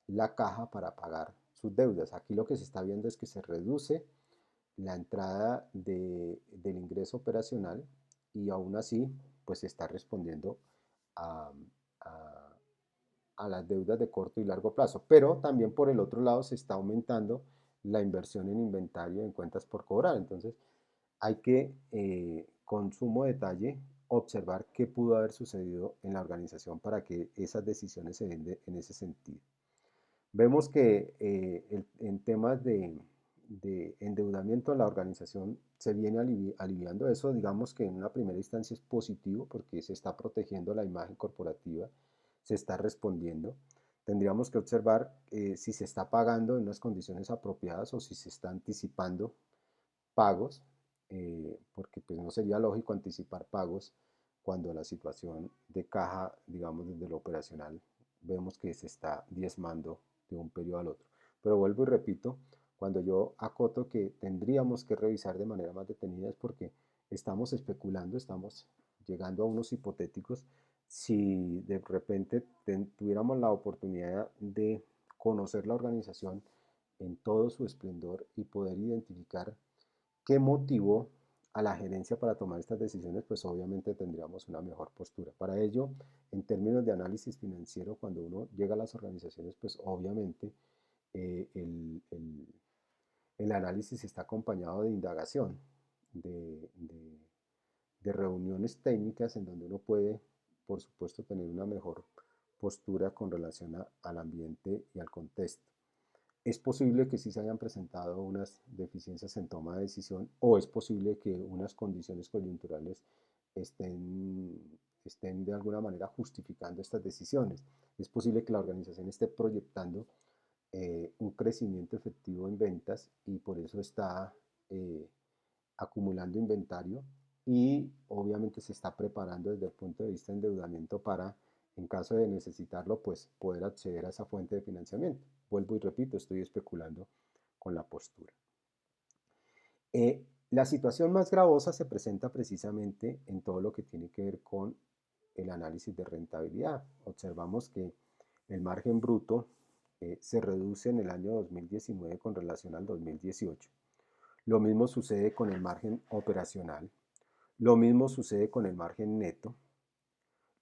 A: la caja para pagar sus deudas. Aquí lo que se está viendo es que se reduce la entrada del ingreso operacional y aún así pues se está respondiendo a, a, a las deudas de corto y largo plazo. Pero también por el otro lado se está aumentando la inversión en inventario en cuentas por cobrar. Entonces hay que, con sumo detalle, observar qué pudo haber sucedido en la organización para que esas decisiones se den en ese sentido. Vemos que en temas de endeudamiento la organización se viene aliviando eso, digamos que en una primera instancia es positivo porque se está protegiendo la imagen corporativa, se está respondiendo. Tendríamos que observar si se está pagando en unas condiciones apropiadas o si se está anticipando pagos, porque pues no sería lógico anticipar pagos cuando la situación de caja, digamos desde lo operacional, vemos que se está diezmando de un periodo al otro. Pero vuelvo y repito, cuando yo acoto que tendríamos que revisar de manera más detenida es porque estamos especulando, estamos llegando a unos hipotéticos. Si de repente tuviéramos la oportunidad de conocer la organización en todo su esplendor y poder identificar qué motivó a la gerencia para tomar estas decisiones, pues obviamente tendríamos una mejor postura. Para ello, en términos de análisis financiero, cuando uno llega a las organizaciones, pues obviamente eh, el, el, el análisis está acompañado de indagación, de, de, de reuniones técnicas en donde uno puede, por supuesto, tener una mejor postura con relación al ambiente y al contexto. Es posible que sí se hayan presentado unas deficiencias en toma de decisión o es posible que unas condiciones coyunturales estén, estén de alguna manera justificando estas decisiones. Es posible que la organización esté proyectando un crecimiento efectivo en ventas y por eso está acumulando inventario y obviamente se está preparando desde el punto de vista de endeudamiento para, en caso de necesitarlo, pues poder acceder a esa fuente de financiamiento. Vuelvo y repito, estoy especulando con la postura. La situación más gravosa se presenta precisamente en todo lo que tiene que ver con el análisis de rentabilidad. Observamos que el margen bruto se reduce en el año 2019 con relación al 2018. Lo mismo sucede con el margen operacional. Lo mismo sucede con el margen neto.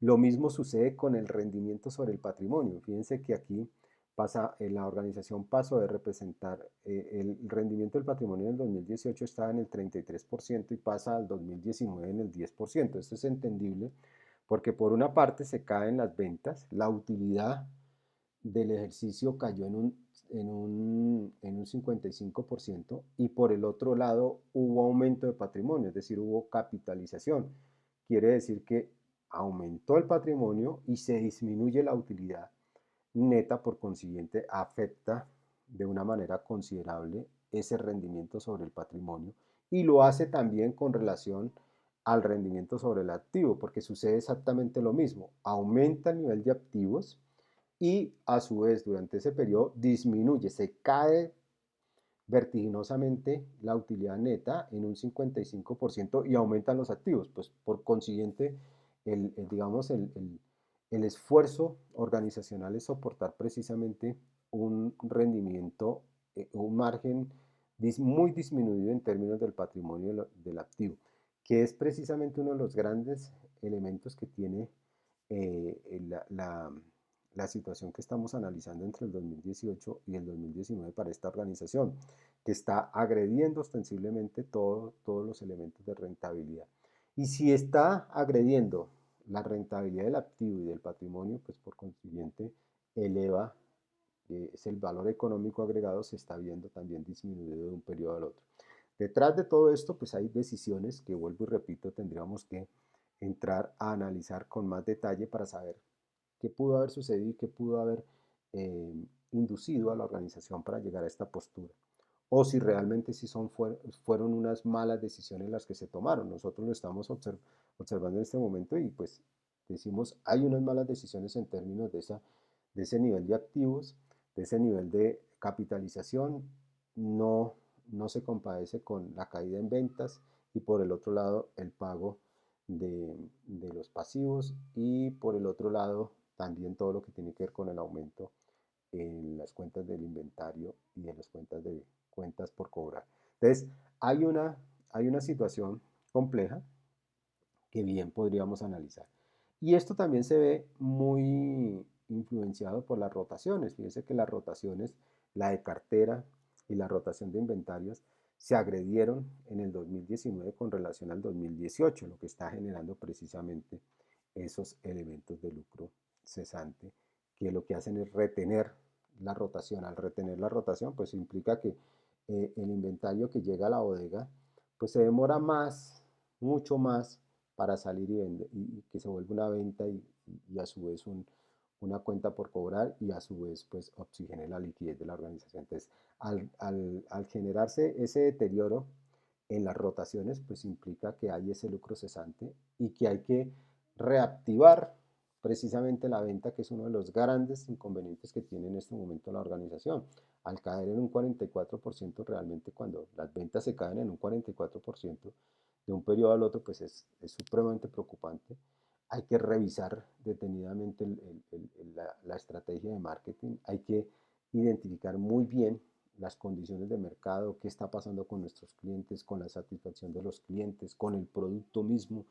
A: Lo mismo sucede con el rendimiento sobre el patrimonio. Fíjense que aquí pasa, la organización pasó de representar el rendimiento del patrimonio en el 2018 estaba en el 33% y pasa al 2019 en el 10%. Esto es entendible porque por una parte se caen las ventas, la utilidad del ejercicio cayó en un 55% y por el otro lado hubo aumento de patrimonio, es decir, hubo capitalización. Quiere decir que aumentó el patrimonio y se disminuye la utilidad neta, por consiguiente afecta de una manera considerable ese rendimiento sobre el patrimonio y lo hace también con relación al rendimiento sobre el activo, porque sucede exactamente lo mismo, aumenta el nivel de activos y a su vez durante ese periodo disminuye, se cae vertiginosamente la utilidad neta en un 55% y aumentan los activos. Pues por consiguiente, digamos, el esfuerzo organizacional es soportar precisamente un rendimiento, un margen muy disminuido en términos del patrimonio del activo, que es precisamente uno de los grandes elementos que tiene la situación que estamos analizando entre el 2018 y el 2019 para esta organización, que está agrediendo ostensiblemente todos los elementos de rentabilidad. Y si está agrediendo la rentabilidad del activo y del patrimonio, pues por consiguiente eleva, es el valor económico agregado se está viendo también disminuido de un periodo al otro. Detrás de todo esto, pues hay decisiones que, vuelvo y repito, tendríamos que entrar a analizar con más detalle para saber qué pudo haber sucedido y qué pudo haber eh, inducido a la organización para llegar a esta postura. O si realmente sí fueron unas malas decisiones las que se tomaron. Nosotros lo estamos observando en este momento y pues decimos, hay unas malas decisiones en términos de ese nivel de activos, de ese nivel de capitalización, no, no se compadece con la caída en ventas y por el otro lado el pago de los pasivos y por el otro lado también todo lo que tiene que ver con el aumento en las cuentas del inventario y en las cuentas por cobrar. Entonces, hay una situación compleja que bien podríamos analizar. Y esto también se ve muy influenciado por las rotaciones. Fíjense que las rotaciones, la de cartera y la rotación de inventarios, se agredieron en el 2019 con relación al 2018, lo que está generando precisamente esos elementos de lucro cesante, que lo que hacen es retener la rotación. Al retener la rotación, pues implica que el inventario que llega a la bodega, pues se demora más, mucho más para salir y, vender, y que se vuelve una venta y a su vez una cuenta por cobrar y a su vez pues oxigene la liquidez de la organización. Entonces, al generarse ese deterioro en las rotaciones, pues implica que hay ese lucro cesante y que hay que reactivar precisamente la venta, que es uno de los grandes inconvenientes que tiene en este momento la organización. Al caer en un 44%, realmente cuando las ventas se caen en un 44% de un periodo al otro, pues es supremamente preocupante. Hay que revisar detenidamente la estrategia de marketing, hay que identificar muy bien las condiciones de mercado, qué está pasando con nuestros clientes, con la satisfacción de los clientes, con el producto mismo,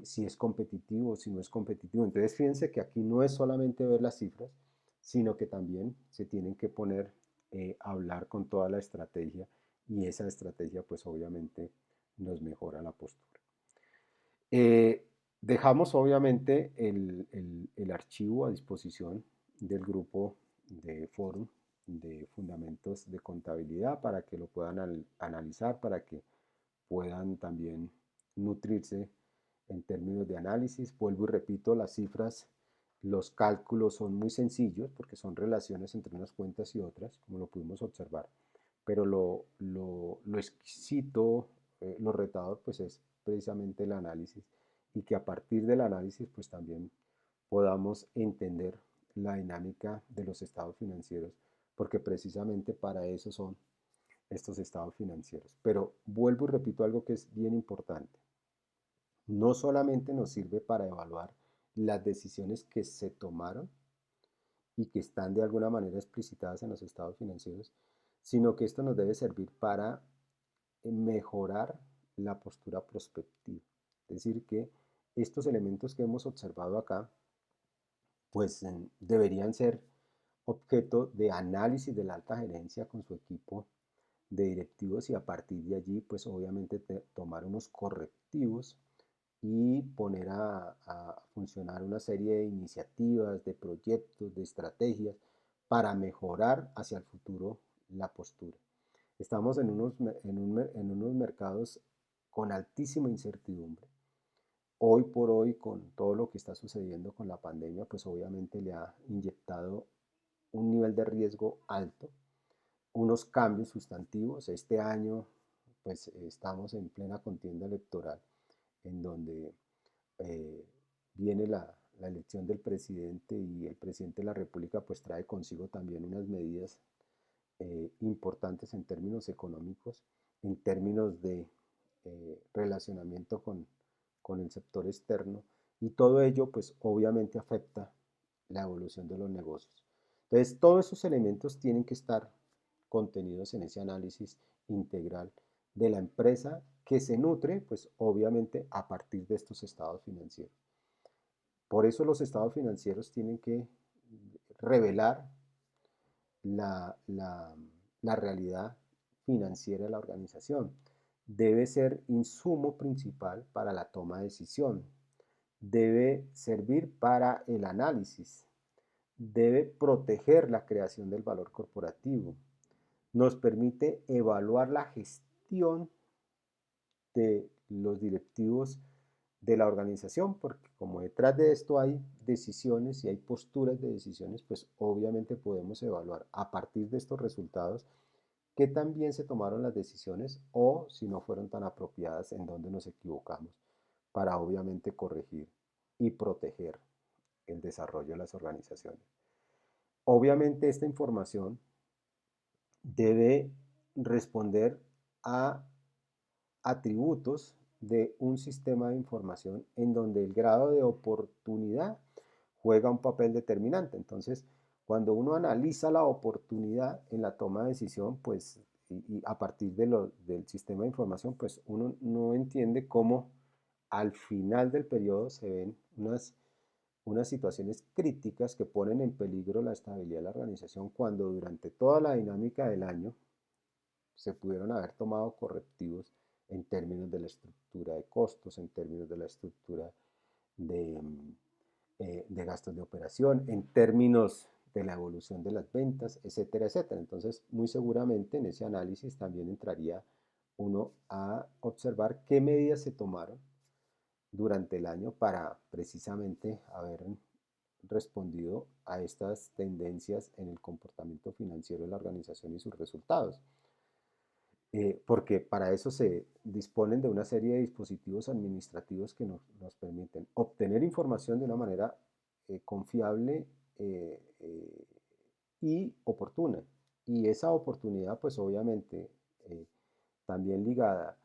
A: si es competitivo, si no es competitivo. Entonces fíjense que aquí no es solamente ver las cifras, sino que también se tienen que poner a hablar con toda la estrategia y esa estrategia pues obviamente nos mejora la postura. Dejamos obviamente el archivo a disposición del grupo de foro de fundamentos de contabilidad para que lo puedan analizar, para que puedan también nutrirse en términos de análisis. Vuelvo y repito, las cifras, los cálculos son muy sencillos porque son relaciones entre unas cuentas y otras, como lo pudimos observar, pero lo exquisito, lo retador, pues es precisamente el análisis y que a partir del análisis, pues también podamos entender la dinámica de los estados financieros, porque precisamente para eso son estos estados financieros. Pero vuelvo y repito algo que es bien importante. No solamente nos sirve para evaluar las decisiones que se tomaron y que están de alguna manera explicitadas en los estados financieros, sino que esto nos debe servir para mejorar la postura prospectiva. Es decir, que estos elementos que hemos observado acá, pues deberían ser objeto de análisis de la alta gerencia con su equipo de directivos y a partir de allí, pues obviamente tomar unos correctivos y poner a funcionar una serie de iniciativas, de proyectos, de estrategias para mejorar hacia el futuro la postura. Estamos en unos mercados con altísima incertidumbre. Hoy por hoy, con todo lo que está sucediendo con la pandemia, pues obviamente le ha inyectado un nivel de riesgo alto. unos cambios sustantivos. Este año pues estamos en plena contienda electoral en donde eh, viene la elección del presidente y el presidente de la República pues trae consigo también unas medidas importantes en términos económicos, en términos de relacionamiento con el sector externo y todo ello pues obviamente afecta la evolución de los negocios. Entonces todos esos elementos tienen que estar contenidos en ese análisis integral de la empresa que se nutre pues obviamente a partir de estos estados financieros. Por eso los estados financieros tienen que revelar la, la, la realidad financiera de la organización. Debe ser insumo principal para la toma de decisión. Debe servir para el análisis. Debe proteger la creación del valor corporativo. Nos permite evaluar la gestión de los directivos de la organización, porque como detrás de esto hay decisiones y hay posturas de decisiones, pues obviamente podemos evaluar a partir de estos resultados qué tan bien se tomaron las decisiones o si no fueron tan apropiadas, en dónde nos equivocamos, para obviamente corregir y proteger el desarrollo de las organizaciones. Obviamente esta información debe responder a atributos de un sistema de información en donde el grado de oportunidad juega un papel determinante. Entonces, cuando uno analiza la oportunidad en la toma de decisión, pues, y a partir del sistema de información, pues uno no entiende cómo al final del periodo se ven unas situaciones críticas que ponen en peligro la estabilidad de la organización cuando durante toda la dinámica del año se pudieron haber tomado correctivos en términos de la estructura de costos, en términos de la estructura de, de gastos de operación, en términos de la evolución de las ventas, etcétera, etcétera. Entonces, muy seguramente en ese análisis también entraría uno a observar qué medidas se tomaron durante el año para precisamente haber respondido a estas tendencias en el comportamiento financiero de la organización y sus resultados. Porque para eso se disponen de una serie de dispositivos administrativos que nos permiten obtener información de una manera confiable y oportuna. Y esa oportunidad, pues obviamente, también ligada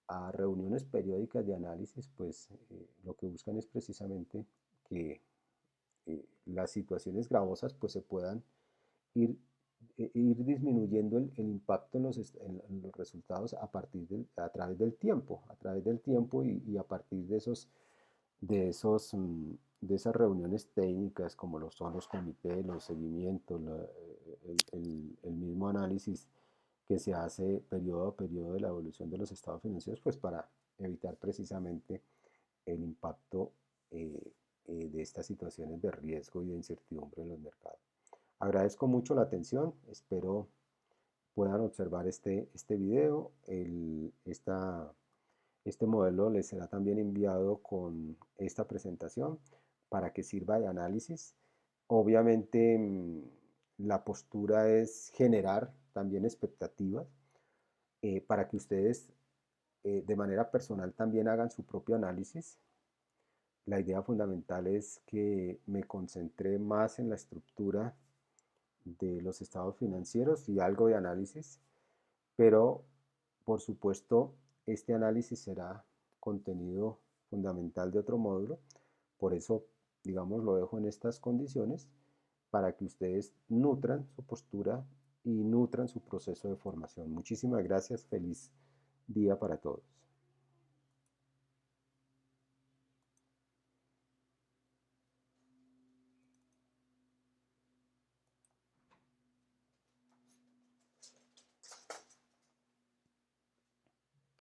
A: a reuniones periódicas de análisis, pues lo que buscan es precisamente que las situaciones gravosas pues se puedan ir, ir disminuyendo el impacto en los resultados a través del tiempo, y a partir de esas reuniones técnicas como lo son los comités, los seguimientos, el mismo análisis que se hace periodo a periodo de la evolución de los estados financieros, pues para evitar precisamente el impacto de estas situaciones de riesgo y de incertidumbre en los mercados. Agradezco mucho la atención, espero puedan observar este video. Este modelo les será también enviado con esta presentación para que sirva de análisis. Obviamente la postura es generar también expectativas para que ustedes de manera personal también hagan su propio análisis. La idea fundamental es que me concentré más en la estructura de los estados financieros y algo de análisis, pero por supuesto este análisis será contenido fundamental de otro módulo, por eso digamos lo dejo en estas condiciones para que ustedes nutran su postura y nutran su proceso de formación. Muchísimas gracias, feliz día para todos.